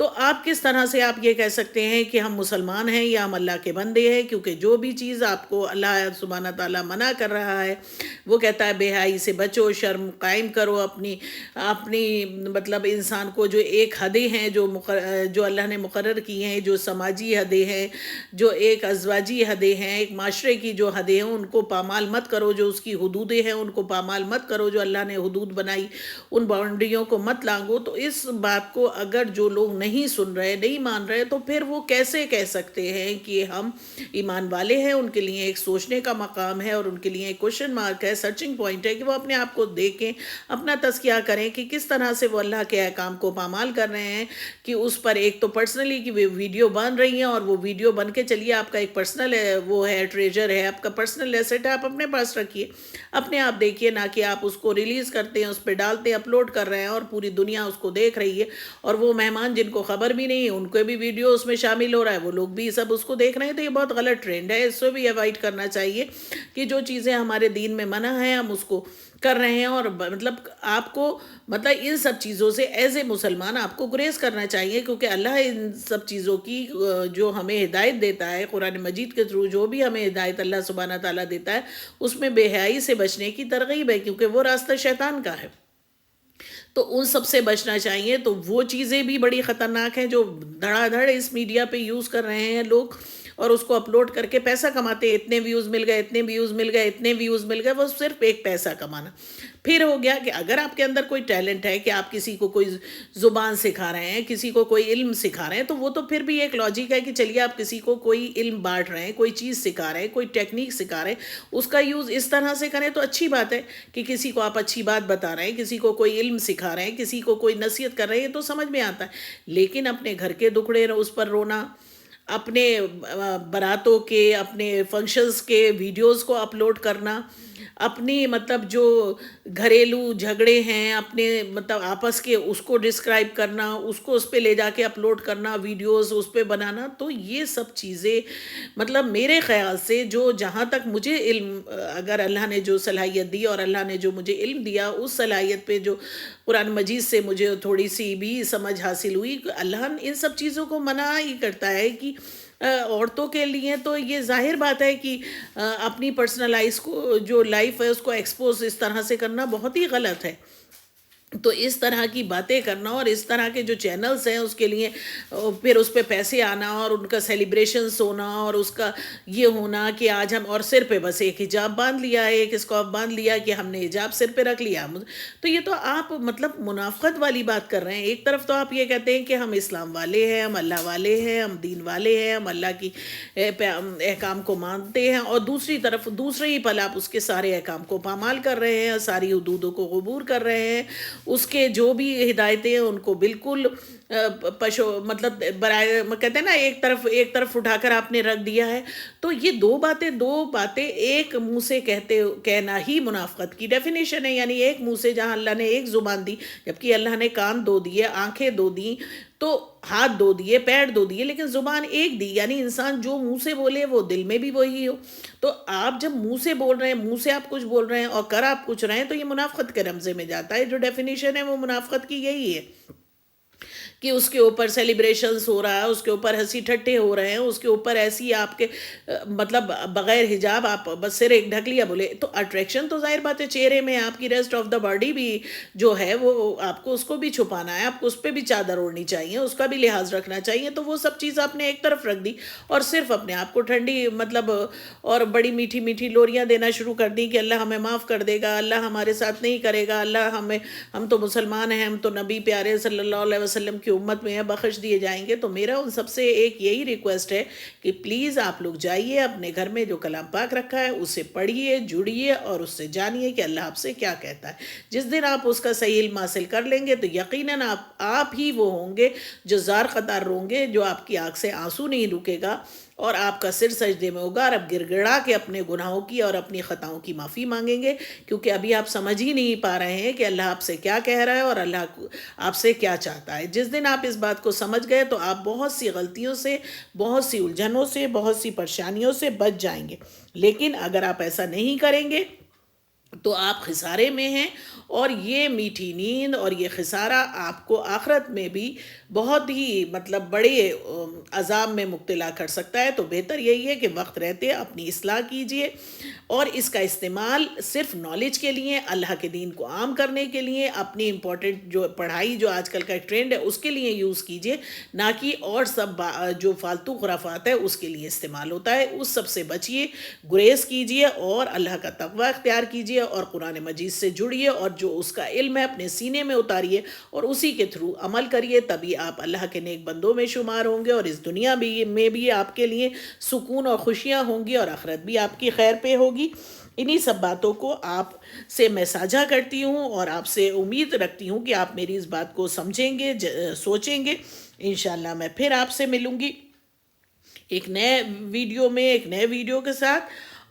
تو آپ کس طرح سے آپ یہ کہہ سکتے ہیں کہ ہم مسلمان ہیں یا ہم اللہ کے بندے ہیں؟ کیونکہ جو بھی چیز آپ کو اللہ سبحانہ تعالیٰ منع کر رہا ہے، وہ کہتا ہے بے حیائی سے بچو، شرم قائم کرو، اپنی مطلب انسان کو جو ایک حدیں ہیں جو اللہ نے مقرر کی ہیں، جو سماجی حدیں ہیں، جو ایک ازواجی حدیں ہیں، ایک معاشرے کی جو حدیں ہیں، ان کو پامال مت کرو، جو اس کی حدودیں ہیں ان کو پامال مت کرو، جو اللہ نے حدود بنائی ان باؤنڈریوں کو مت لانگو۔ تو اس بات کو اگر جو لوگ نہیں سن رہے، نہیں مان رہے، تو پھر وہ کیسے کہہ سکتے ہیں کہ ہم ایمان والے ہیں؟ ان کے لیے ایک سوچنے کا مقام ہے، اور ان کے لیے ایک کوشچن مارک ہے، سرچنگ پوائنٹ ہے کہ وہ اپنے آپ کو دیکھیں، اپنا تزکیہ کریں کہ کس طرح سے وہ اللہ کے احکام کو پامال کر رہے ہیں، کہ اس پر ایک تو پرسنلی کی ویڈیو بن رہی ہیں، اور وہ ویڈیو بن کے چلیے آپ کا ایک پرسنل وہ ہے، ٹریجر ہے، آپ کا پرسنل ایسٹ ہے، آپ اپنے پاس رکھیے، اپنے آپ دیکھیے، نہ کہ آپ اس کو ریلیز کرتے ہیں، اس پہ ڈالتے ہیں، اپلوڈ کر رہے ہیں، اور پوری دنیا اس کو دیکھ رہی ہے، اور وہ مہمان جن کو خبر بھی نہیں ہے ان کو بھی ویڈیو اس میں شامل ہو رہا ہے، وہ لوگ بھی سب اس کو دیکھ رہے ہیں۔ تو یہ بہت غلط ٹرینڈ ہے، اس سے بھی اوائڈ کرنا چاہیے کہ جو چیزیں ہمارے دین میں منع ہیں ہم اس کو کر رہے ہیں، اور مطلب آپ کو مطلب ان سب چیزوں سے ایز اے مسلمان آپ کو گریز کرنا چاہیے، کیونکہ اللہ ان سب چیزوں کی جو ہمیں ہدایت دیتا ہے قرآن مجید کے تھرو، جو بھی ہمیں ہدایت اللہ سبحانہ تعالیٰ دیتا ہے، اس میں بے حیائی سے بچنے کی ترغیب ہے، کیونکہ وہ راستہ شیطان کا ہے۔ تو ان سب سے بچنا چاہیے۔ تو وہ چیزیں بھی بڑی خطرناک ہیں جو دھڑا دھڑ اس میڈیا پہ یوز کر رہے ہیں لوگ، اور اس کو اپلوڈ کر کے پیسہ کماتے ہیں، اتنے ویوز مل گئے، اتنے ویوز مل گئے، اتنے ویوز مل گئے، وہ صرف ایک پیسہ کمانا۔ پھر ہو گیا کہ اگر آپ کے اندر کوئی ٹیلنٹ ہے کہ آپ کسی کو کوئی زبان سکھا رہے ہیں، کسی کو کوئی علم سکھا رہے ہیں، تو وہ تو پھر بھی ایک لاجک ہے کہ چلیے آپ کسی کو کوئی علم بانٹ رہے ہیں، کوئی چیز سکھا رہے ہیں، کوئی ٹیکنیک سکھا رہے ہیں، اس کا یوز اس طرح سے کریں تو اچھی بات ہے کہ کسی کو آپ اچھی بات بتا رہے ہیں، کسی کو کوئی علم سکھا رہے ہیں، کسی کو کوئی نصیحت کر رہے ہیں، تو سمجھ میں آتا ہے۔ لیکن اپنے گھر کے دکھڑے اس پر رونا، اپنے براتوں کے، اپنے فنکشنز کے ویڈیوز کو اپلوڈ کرنا، اپنی مطلب جو گھریلو جھگڑے ہیں اپنے مطلب آپس کے، اس کو ڈسکرائب کرنا، اس کو اس پہ لے جا کے اپلوڈ کرنا، ویڈیوز اس پہ بنانا، تو یہ سب چیزیں مطلب میرے خیال سے جو جہاں تک مجھے علم، اگر اللہ نے جو صلاحیت دی اور اللہ نے جو مجھے علم دیا، اس صلاحیت پہ جو قرآن مجید سے مجھے تھوڑی سی بھی سمجھ حاصل ہوئی، اللہ ان سب چیزوں کو منع ہی کرتا ہے کہ عورتوں کے لیے تو یہ ظاہر بات ہے کہ اپنی پرسنل لائف کو، جو لائف ہے اس کو ایکسپوز اس طرح سے کرنا بہت ہی غلط ہے۔ تو اس طرح کی باتیں کرنا اور اس طرح کے جو چینلز ہیں اس کے لیے پھر اس پہ پیسے آنا اور ان کا سیلیبریشنز ہونا اور اس کا یہ ہونا کہ آج ہم، اور سر پہ بس ایک حجاب باندھ لیا ہے، ایک اسکارف باندھ لیا کہ ہم نے حجاب سر پہ رکھ لیا، تو یہ تو آپ مطلب منافقت والی بات کر رہے ہیں۔ ایک طرف تو آپ یہ کہتے ہیں کہ ہم اسلام والے ہیں، ہم اللہ والے ہیں، ہم دین والے ہیں، ہم اللہ کی احکام کو مانتے ہیں، اور دوسری طرف دوسرے ہی پل آپ اس کے سارے احکام کو پامال کر رہے ہیں، ساری حدودوں کو عبور کر رہے ہیں، اس کے جو بھی ہدایتیں ہیں ان کو بالکل مطلب برائے کہتے ہیں نا ایک طرف اٹھا کر آپ نے رکھ دیا ہے۔ تو یہ دو باتیں ایک منہ سے کہنا ہی منافقت کی ڈیفینیشن ہے، یعنی ایک منہ سے جہاں اللہ نے ایک زبان دی، جبکہ اللہ نے کان دو دیے، آنکھیں دو دی، تو ہاتھ دو دیے، پیر دو دیے، لیکن زبان ایک دی، یعنی انسان جو منہ سے بولے وہ دل میں بھی وہی ہو۔ تو آپ جب منہ سے بول رہے ہیں، منہ سے آپ کچھ بول رہے ہیں اور کر آپ کچھ رہے ہیں، تو یہ منافقت کے رمزے میں جاتا ہے۔ جو ڈیفینیشن ہے وہ منافقت کی یہی ہے کہ اس کے اوپر سیلیبریشنز ہو رہا ہے، اس کے اوپر ہنسی ٹھٹے ہو رہے ہیں، اس کے اوپر ایسی آپ کے مطلب بغیر حجاب آپ بس سر ایک ڈھک لیا بولے، تو اٹریکشن تو ظاہر بات ہے چہرے میں، آپ کی ریسٹ آف دا باڈی بھی جو ہے وہ آپ کو اس کو بھی چھپانا ہے، آپ کو اس پہ بھی چادر اوڑھنی چاہیے، اس کا بھی لحاظ رکھنا چاہیے۔ تو وہ سب چیز آپ نے ایک طرف رکھ دی اور صرف اپنے آپ کو ٹھنڈی مطلب اور بڑی میٹھی میٹھی لوریاں دینا شروع کر دی کہ اللہ ہمیں معاف کر دے گا، اللہ ہمارے ساتھ نہیں کرے گا، اللہ ہم تو مسلمان ہیں، ہم تو نبی پیارے صلی اللہ علیہ وسلم کی امت میں ہیں، بخش دیے جائیں گے۔ تو میرا ان سب سے ایک یہی ریکویسٹ ہے کہ پلیز آپ لوگ جائیے اپنے گھر میں جو کلام پاک رکھا ہے اسے پڑھیے، جڑیے اور اس سے جانیے کہ اللہ آپ سے کیا کہتا ہے۔ جس دن آپ اس کا صحیح علم حاصل کر لیں گے تو یقیناً آپ ہی وہ ہوں گے جو زار قطار روں گے، جو آپ کی آنکھ سے آنسو نہیں رکے گا اور آپ کا سر سجدے میں ہوگا، اور اب گڑ گڑا کے اپنے گناہوں کی اور اپنی خطاؤں کی معافی مانگیں گے، کیونکہ ابھی آپ سمجھ ہی نہیں پا رہے ہیں کہ اللہ آپ سے کیا کہہ رہا ہے اور اللہ آپ سے کیا چاہتا ہے۔ جس دن آپ اس بات کو سمجھ گئے تو آپ بہت سی غلطیوں سے، بہت سی الجھنوں سے، بہت سی پریشانیوں سے بچ جائیں گے۔ لیکن اگر آپ ایسا نہیں کریں گے تو آپ خسارے میں ہیں، اور یہ میٹھی نیند اور یہ خسارہ آپ کو آخرت میں بھی بہت ہی مطلب بڑے عذاب میں مبتلا کر سکتا ہے۔ تو بہتر یہی ہے کہ وقت رہتے اپنی اصلاح کیجئے، اور اس کا استعمال صرف نالج کے لیے، اللہ کے دین کو عام کرنے کے لیے، اپنی امپورٹنٹ جو پڑھائی جو آج کل کا ٹرینڈ ہے اس کے لیے یوز کیجئے، نہ کہ اور سب جو فالتو خرافات ہے اس کے لیے استعمال ہوتا ہے۔ اس سب سے بچیے، گریز کیجئے، اور اللہ کا تقوی اختیار کیجئے، اور قرآن مجید سے جڑیے، اور جو اس کا علم ہے اپنے سینے میں اتاریے اور اسی کے تھرو عمل کریے، تبھی آپ اللہ کے نیک بندوں میں شمار ہوں گے، اور اس دنیا میں بھی آپ کے لیے سکون اور خوشیاں ہوں گی، اور آخرت بھی آپ کی خیر پہ ہوگی۔ انہی سب باتوں کو آپ سے میں ساجھا کرتی ہوں، اور آپ سے امید رکھتی ہوں کہ آپ میری اس بات کو سمجھیں گے، سوچیں گے۔ انشاءاللہ میں پھر آپ سے ملوں گی ایک نئے ویڈیو کے ساتھ،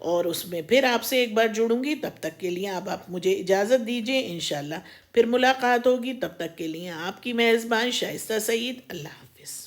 اور اس میں پھر آپ سے ایک بار جڑوں گی۔ تب تک کے لیے آپ مجھے اجازت دیجیے، انشاءاللہ پھر ملاقات ہوگی۔ تب تک کے لیے آپ کی میزبان شائستہ سعید، اللہ حافظ۔